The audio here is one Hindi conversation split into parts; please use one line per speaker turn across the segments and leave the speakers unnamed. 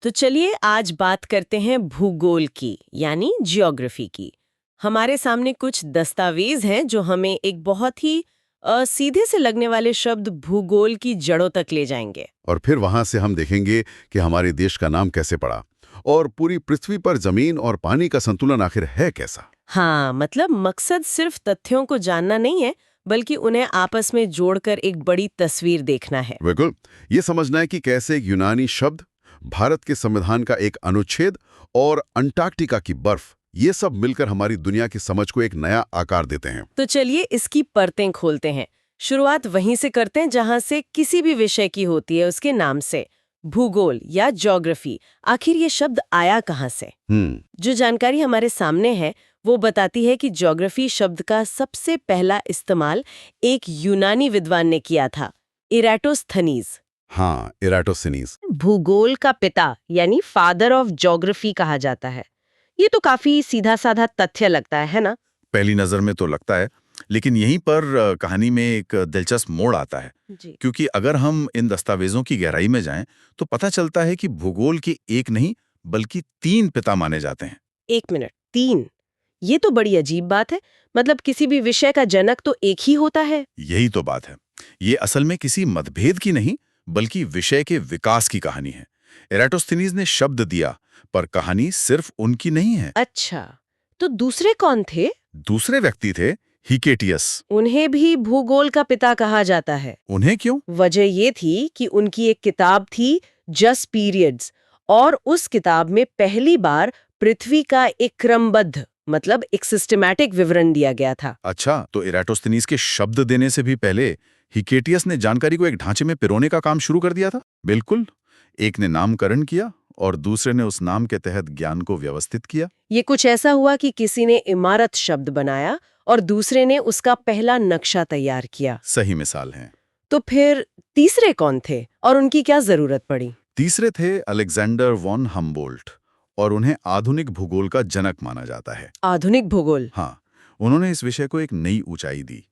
तो चलिए आज बात करते हैं भूगोल की यानी जियोग्राफी की। हमारे सामने कुछ दस्तावेज हैं जो हमें एक बहुत ही सीधे से लगने वाले शब्द भूगोल की जड़ों तक ले जाएंगे।
और फिर वहां से हम देखेंगे कि हमारे देश का नाम कैसे पड़ा और पूरी पृथ्वी पर जमीन और पानी का संतुलन आखिर है कैसा।
हाँ, मतलब मकसद सिर्फ तथ्यों को जानना नहीं है, बल्कि उन्हें आपस में जोड़कर एक बड़ी तस्वीर देखना है।
बिल्कुल, ये समझना है कि कैसे एक यूनानी शब्द, भारत के संविधान का एक अनुच्छेद और अंटार्कटिका की बर्फ, ये सब मिलकर हमारी दुनिया की समझ को एक नया आकार देते हैं।
तो चलिए इसकी परतें खोलते हैं। शुरुआत वहीं से करते हैं जहां से किसी भी विषय की होती है, उसके नाम से। भूगोल या ज्योग्राफी, आखिर ये शब्द आया कहाँ से? जो जानकारी हमारे सामने है वो बताती है कि ज्योग्राफी शब्द का सबसे पहला इस्तेमाल एक यूनानी विद्वान ने किया था, इराटोस्थनीज।
हाँ, इराटोस्थनीज।
भूगोल का पिता यानी फादर ऑफ ज्योग्राफी कहा जाता है। ये तो काफी सीधा साधा तथ्य लगता है ना?
पहली नजर में तो लगता है, लेकिन यहीं पर कहानी में एक दिलचस्प मोड़ आता है।
जी।
क्योंकि अगर हम इन दस्तावेजों की गहराई में जाएं, तो पता चलता है कि भूगोल के एक नहीं बल्कि 3 पिता माने जाते हैं।
1 मिनट, 3? ये तो बड़ी अजीब बात है। मतलब किसी भी विषय का जनक तो एक ही होता है।
यही तो बात है। ये असल में किसी मतभेद की नहीं, बल्कि विषय के विकास की कहानी है। एराटोस्थनीज ने शब्द दिया, पर कहानी सिर्फ उनकी नहीं है।
अच्छा, तो दूसरे कौन थे?
दूसरे व्यक्ति थे हिकेटियस।
उन्हें भी भूगोल का पिता कहा जाता है।
उन्हें क्यों?
वजह ये थी कि उनकी एक किताब थी जस्ट पीरियड्स, और उस किताब में पहली बार पृथ्वी का एक क्रमबद्ध, मतलब एक सिस्टमैटिक विवरण दिया गया था।
अच्छा, तो एराटोस्थनीज के शब्द देने से भी पहले हिकेटियस ने जानकारी को एक ढांचे में पिरोने का काम शुरू कर दिया था। बिल्कुल, एक ने नामकरण किया और दूसरे ने उस नाम के तहत ज्ञान को व्यवस्थित किया।
ये कुछ ऐसा हुआ कि किसी ने इमारत शब्द बनाया और दूसरे ने उसका पहला नक्शा तैयार किया।
सही मिसाल है।
तो फिर तीसरे कौन थे और उनकी क्या जरूरत पड़ी?
तीसरे थे अलेक्जेंडर वॉन हम्बोल्ट, और उन्हें आधुनिक भूगोल का जनक माना जाता है।
आधुनिक भूगोल?
हाँ, उन्होंने इस विषय को एक नई ऊंचाई दी।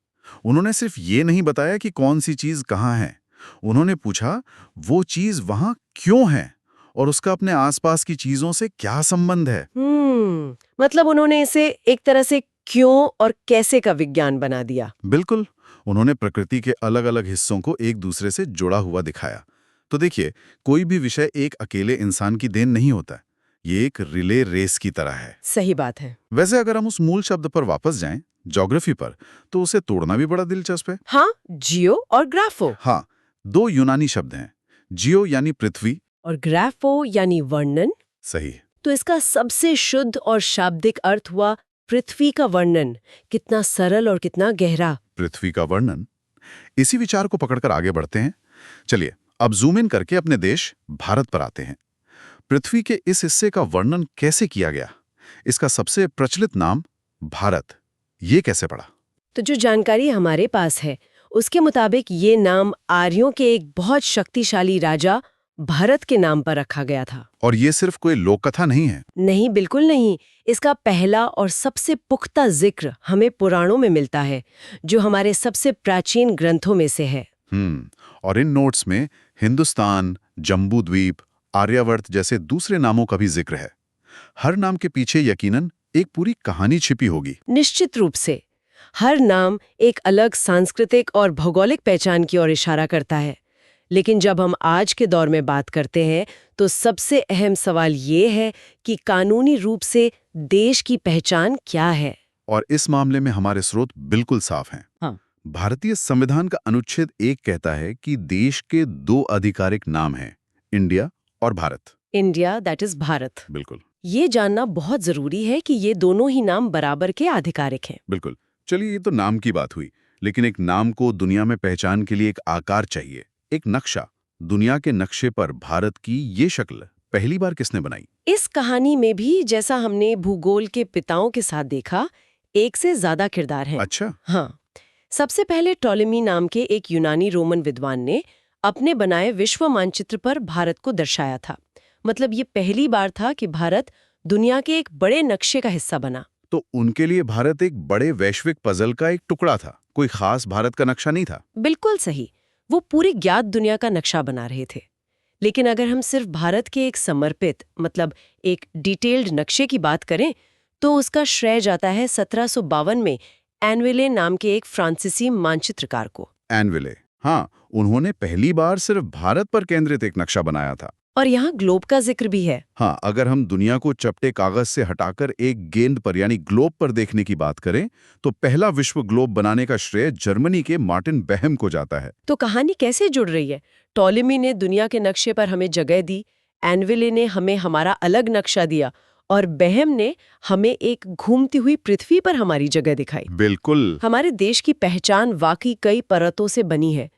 उन्होंने सिर्फ ये नहीं बताया कि कौन सी चीज कहाँ है, उन्होंने पूछा वो चीज वहां क्यों है और उसका अपने आसपास की चीजों से क्या संबंध है।
मतलब उन्होंने इसे एक तरह से क्यों और कैसे का विज्ञान बना दिया।
बिल्कुल, उन्होंने प्रकृति के अलग अलग हिस्सों को एक दूसरे से जुड़ा हुआ दिखाया। तो देखिए, कोई भी विषय एक अकेले इंसान की देन नहीं होता, ये एक रिले रेस की तरह है।
सही बात है।
वैसे अगर हम उस मूल शब्द पर वापस जाएं, ज्योग्राफी पर, तो उसे तोड़ना भी बड़ा दिलचस्प है।
हाँ, जियो और ग्राफो।
हाँ, 2 यूनानी शब्द हैं, जियो यानी पृथ्वी
और ग्राफो यानी वर्णन।
सही।
तो इसका सबसे शुद्ध और शाब्दिक अर्थ हुआ पृथ्वी का वर्णन। कितना सरल और कितना गहरा।
पृथ्वी का वर्णन। इसी विचार को पकड़कर आगे बढ़ते हैं। चलिए अब जूम इन करके अपने देश भारत पर आते हैं। पृथ्वी के इस हिस्से का वर्णन कैसे किया गया? इसका सबसे प्रचलित नाम भारत, ये कैसे पड़ा?
तो जो जानकारी हमारे पास है उसके मुताबिक ये नाम आर्यों के एक बहुत शक्तिशाली राजा भरत के नाम पर रखा गया था।
और ये सिर्फ कोई लोक कथा नहीं है।
नहीं, बिल्कुल नहीं। इसका पहला और सबसे पुख्ता जिक्र हमें पुराणों में मिलता है, जो हमारे सबसे प्राचीन ग्रंथों में से है।
और इन नोट्स में हिंदुस्तान, जम्बू द्वीप, आर्यावर्त जैसे दूसरे नामों का भी जिक्र है। हर नाम के पीछे यकीनन एक पूरी कहानी छिपी होगी।
निश्चित रूप से। हर नाम एक अलग सांस्कृतिक और भौगोलिक पहचान की ओर इशारा करता है। लेकिन जब हम आज के दौर में बात करते हैं तो सबसे अहम सवाल ये है कि कानूनी रूप से देश की पहचान क्या है।
और इस मामले में हमारे स्रोत बिल्कुल साफ हैं।
हाँ।
भारतीय संविधान का अनुच्छेद 1 कहता है कि देश के 2 आधिकारिक नाम हैं, इंडिया और Bharat.
India, that is Bharat.
बिल्कुल।
ये जानना बहुत जरूरी है कि ये दोनों ही नाम बराबर के आधिकारिक हैं।
बिल्कुल। चलिए, ये तो नाम की बात हुई, लेकिन एक नाम को दुनिया में पहचान के लिए एक आकार चाहिए, एक नक्शा। दुनिया के नक्शे पर भारत की ये शक्ल पहली बार किसने बनाई?
इस कहानी में भी जैसा हमने भूगोल के पिताओं के साथ देखा, एक से ज्यादा किरदार हैं।
अच्छा।
हाँ, सबसे पहले टॉलेमी नाम के एक यूनानी रोमन विद्वान ने अपने बनाए विश्व मानचित्र पर भारत को दर्शाया था। मतलब ये पहली बार था कि भारत दुनिया के एक बड़े नक्शे का हिस्सा बना।
तो उनके लिए भारत एक बड़े वैश्विक पजल का एक टुकड़ा था, कोई खास भारत का नक्शा नहीं था।
बिल्कुल सही। वो पूरी ज्ञात दुनिया का नक्शा बना रहे थे। लेकिन अगर हम सिर्फ भारत के एक समर्पित मतलब एक डिटेल्ड नक्शे की बात करें तो उसका श्रेय जाता है 1752 में एनविले नाम के एक फ्रांसीसी मानचित्रकार को।
एनविले, हाँ, उन्होंने पहली बार सिर्फ भारत पर केंद्रित एक नक्शा बनाया था।
और यहाँ ग्लोब का जिक्र भी है।
हाँ, अगर हम दुनिया को चपटे कागज से हटाकर एक गेंद पर यानी ग्लोब पर देखने की बात करें तो पहला विश्व ग्लोब बनाने का श्रेय जर्मनी के मार्टिन बेहम को जाता है।
तो कहानी कैसे जुड़ रही है? टॉलेमी ने दुनिया के नक्शे पर हमें जगह दी, एनविले ने हमें हमारा अलग नक्शा दिया और बेहम ने हमें एक घूमती हुई पृथ्वी पर हमारी जगह दिखाई।
बिल्कुल।
हमारे देश की पहचान वाकई कई परतों से बनी है।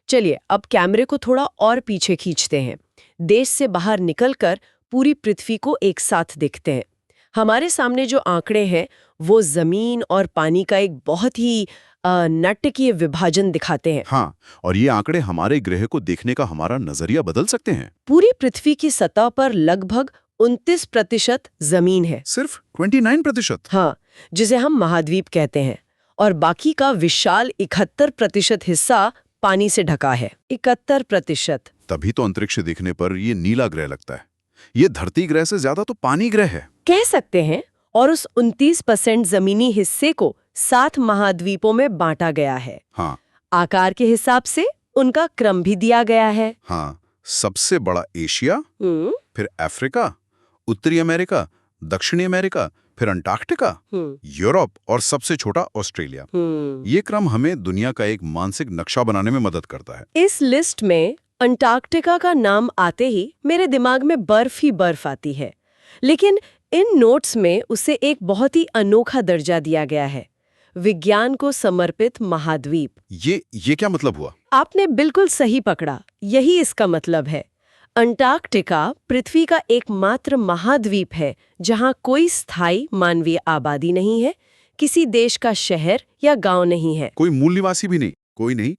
चलिए अब कैमरे को थोड़ा और पीछे खींचते हैं, देश से बाहर निकलकर पूरी पृथ्वी को एक साथ देखते हैं। हमारे सामने जो आंकड़े हैं वो जमीन और पानी का एक बहुत ही नाटकीय विभाजन दिखाते हैं।
हाँ, और ये आंकड़े हमारे ग्रह को देखने का हमारा नजरिया बदल सकते हैं।
पूरी पृथ्वी की सतह पर लगभग 29% जमीन है।
सिर्फ 29%?
हाँ, जिसे हम महाद्वीप कहते हैं, और बाकी का विशाल 71% हिस्सा पानी से ढका है। 71%।
तभी तो अंतरिक्ष देखने पर ये नीला ग्रह लगता है। ये धरती ग्रह से ज्यादा तो पानी ग्रह है,
कह सकते हैं। और उस 29% जमीनी हिस्से को 7 महाद्वीपों में बांटा गया है।
हाँ,
आकार के हिसाब से उनका क्रम भी दिया गया है।
हाँ, सबसे बड़ा एशिया, फिर अफ्रीका, उत्तरी अमेरिका, दक्षिणी अमेरिका, फिर अंटार्कटिका, यूरोप और सबसे छोटा ऑस्ट्रेलिया। ये क्रम हमें दुनिया का एक मानसिक नक्शा बनाने में मदद करता है।
इस लिस्ट में अंटार्कटिका का नाम आते ही मेरे दिमाग में बर्फ ही बर्फ आती है, लेकिन इन नोट्स में उसे एक बहुत ही अनोखा दर्जा दिया गया है, विज्ञान को समर्पित महाद्वीप।
ये क्या मतलब हुआ?
आपने बिल्कुल सही पकड़ा, यही इसका मतलब है। अंटार्कटिका पृथ्वी का एकमात्र महाद्वीप है जहां कोई स्थायी मानवीय आबादी नहीं है, किसी देश का शहर या गांव नहीं है,
कोई मूल निवासी भी नहीं, कोई नहीं।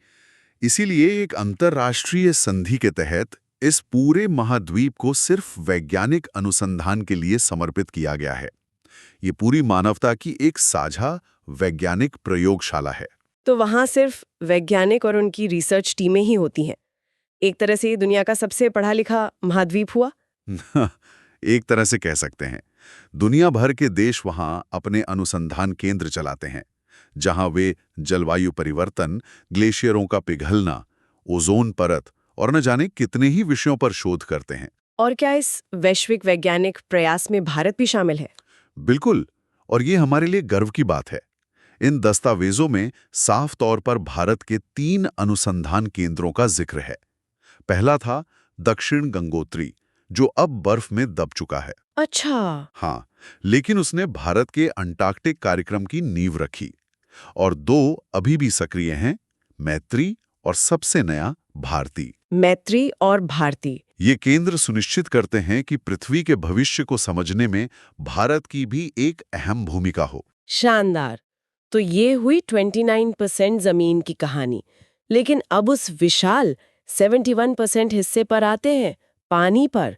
इसीलिए एक अंतर्राष्ट्रीय संधि के तहत इस पूरे महाद्वीप को सिर्फ वैज्ञानिक अनुसंधान के लिए समर्पित किया गया है। ये पूरी मानवता की एक साझा वैज्ञानिक प्रयोगशाला है।
तो वहां सिर्फ वैज्ञानिक और उनकी रिसर्च टीमें ही होती हैं। एक तरह से ये दुनिया का सबसे पढ़ा लिखा महाद्वीप हुआ।
एक तरह से कह सकते हैं। दुनिया भर के देश वहां अपने अनुसंधान केंद्र चलाते हैं, जहां वे जलवायु परिवर्तन, ग्लेशियरों का पिघलना, ओजोन परत और न जाने कितने ही विषयों पर शोध करते हैं।
और क्या इस वैश्विक वैज्ञानिक प्रयास में भारत भी शामिल है?
बिल्कुल, और ये हमारे लिए गर्व की बात है। इन दस्तावेजों में साफ तौर पर भारत के 3 अनुसंधान केंद्रों का जिक्र है। पहला था दक्षिण गंगोत्री, जो अब बर्फ में दब चुका है।
अच्छा।
हाँ, लेकिन उसने भारत के अंटार्कटिक कार्यक्रम की नींव रखी। और 2 अभी भी सक्रिय हैं, मैत्री और सबसे नया भारती।
मैत्री और भारती।
ये केंद्र सुनिश्चित करते हैं कि पृथ्वी के भविष्य को समझने में भारत की भी एक अहम भूमिका हो।
शानदार। तो ये हुई 29% जमीन की कहानी, लेकिन अब उस विशाल 71% हिस्से पर आते हैं, पानी पर।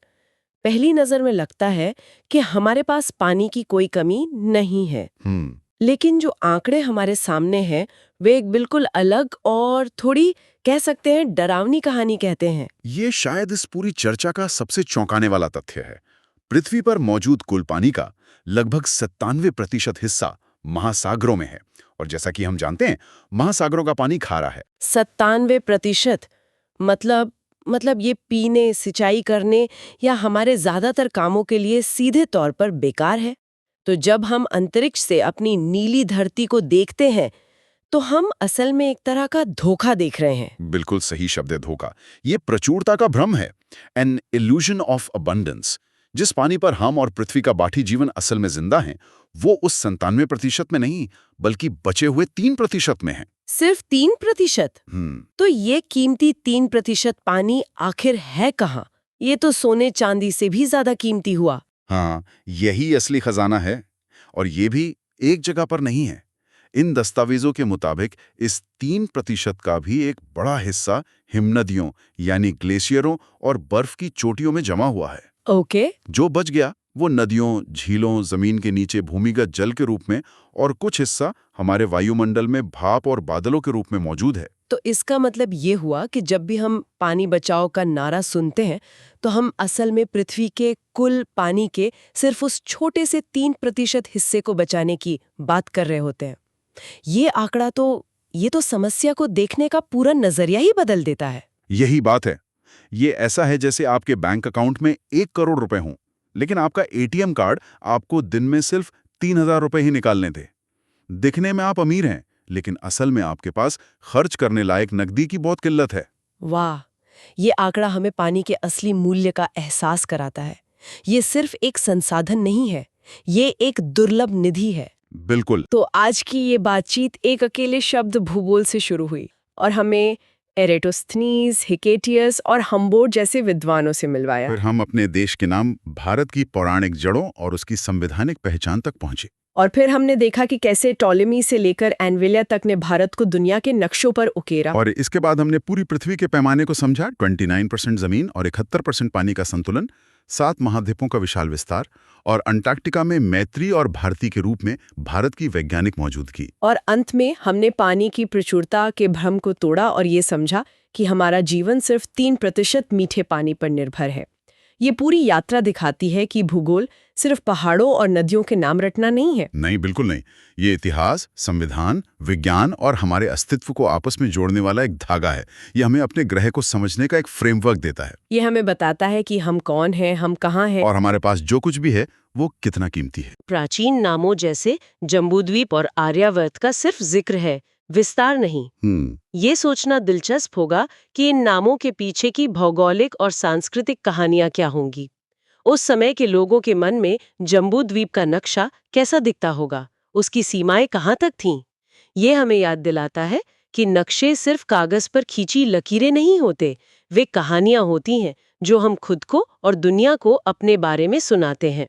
पहली नजर में लगता है कि हमारे पास पानी की कोई कमी नहीं है, लेकिन जो आंकड़े हमारे सामने हैं वे एक बिल्कुल अलग और थोड़ी कह सकते हैं डरावनी कहानी कहते हैं।
ये शायद इस पूरी चर्चा का सबसे चौंकाने वाला तथ्य है। पृथ्वी पर मौजूद कुल पानी का लगभग 97% हिस्सा महासागरों में है, और जैसा कि हम जानते हैं महासागरों का पानी खारा है।
97%? मतलब ये पीने, सिंचाई करने या हमारे ज्यादातर कामों के लिए सीधे तौर पर बेकार है। तो जब हम अंतरिक्ष से अपनी नीली धरती को देखते हैं तो हम असल में एक तरह का धोखा देख रहे हैं।
बिल्कुल सही शब्द है, धोखा। ये प्रचुरता का भ्रम है, एन इल्यूजन ऑफ अबंडेंस। जिस पानी पर हम और पृथ्वी का बाकी जीवन असल में जिंदा है, वो उस 97% में नहीं बल्कि बचे हुए 3% में है।
सिर्फ 3%? तो ये कीमती 3% पानी आखिर है कहाँ? ये तो सोने चांदी से भी ज्यादा कीमती हुआ।
हाँ, यही असली खजाना है, और ये भी एक जगह पर नहीं है। इन दस्तावेजों के मुताबिक इस 3% का भी एक बड़ा हिस्सा हिमनदियों यानी ग्लेशियरों और बर्फ की चोटियों में जमा हुआ है।
ओके।
जो बच गया वो नदियों, झीलों, जमीन के नीचे भूमिगत जल के रूप में, और कुछ हिस्सा हमारे वायुमंडल में भाप और बादलों के रूप में मौजूद है।
तो इसका मतलब ये हुआ कि जब भी हम पानी बचाओ का नारा सुनते हैं तो हम असल में पृथ्वी के कुल पानी के सिर्फ उस छोटे से 3% हिस्से को बचाने की बात कर रहे होते हैं। ये आंकड़ा ये तो समस्या को देखने का पूरा नजरिया ही बदल देता है।
यही बात है। ये ऐसा है जैसे आपके बैंक अकाउंट में 1 करोड़ रुपए हों, लेकिन आपका एटीएम कार्ड आपको दिन में सिर्फ 3,000 रुपए ही निकालने दे। दिखने में आप अमीर हैं, लेकिन असल में आपके पास खर्च करने लायक नकदी की बहुत किल्लत है।
वाह, ये आंकड़ा हमें पानी के असली मूल्य का एहसास कराता है। ये सिर्फ एक संसाधन नहीं है, ये एक दुर्लभ निधि है।
बिल्कुल।
तो आज की ये बातचीत एक अकेले शब्द भूगोल से शुरू हुई और हमें एरेटोस्थनीज, हिकेटियस और हम्बोल्ट जैसे विद्वानों से मिलवाया।
फिर हम अपने देश के नाम, भारत की पौराणिक जड़ों और उसकी संवैधानिक पहचान तक पहुंचे।
और फिर हमने देखा कि कैसे टॉलेमी से लेकर एनविलिया तक ने भारत को दुनिया के नक्शों पर उकेरा।
और इसके बाद हमने पूरी पृथ्वी के पैमाने को समझा। 29% जमीन और 71% पानी का संतुलन, 7 महाद्वीपों का विशाल विस्तार, और अंटार्कटिका में मैत्री और भारती के रूप में भारत की वैज्ञानिक मौजूदगी।
और अंत में हमने पानी की प्रचुरता के भ्रम को तोड़ा और ये समझा कि हमारा जीवन सिर्फ 3% मीठे पानी पर निर्भर है। ये पूरी यात्रा दिखाती है कि भूगोल सिर्फ पहाड़ों और नदियों के नाम रटना नहीं है।
नहीं, बिल्कुल नहीं। ये इतिहास, संविधान, विज्ञान और हमारे अस्तित्व को आपस में जोड़ने वाला एक धागा है। ये हमें अपने ग्रह को समझने का एक फ्रेमवर्क देता है।
ये हमें बताता है कि हम कौन हैं, हम कहाँ हैं,
और हमारे पास जो कुछ भी है वो कितना कीमती है।
प्राचीन नामों जैसे जम्बूद्वीप और आर्यावर्त का सिर्फ जिक्र है, विस्तार नहीं। ये सोचना दिलचस्प होगा कि इन नामों के पीछे की भौगोलिक और सांस्कृतिक कहानियां क्या होंगी। उस समय के लोगों के मन में जम्बूद्वीप का नक्शा कैसा दिखता होगा, उसकी सीमाएं कहाँ तक थीं। ये हमें याद दिलाता है कि नक्शे सिर्फ कागज पर खींची लकीरें नहीं होते, वे कहानियां होती हैं जो हम खुद को और दुनिया को अपने बारे में सुनाते हैं।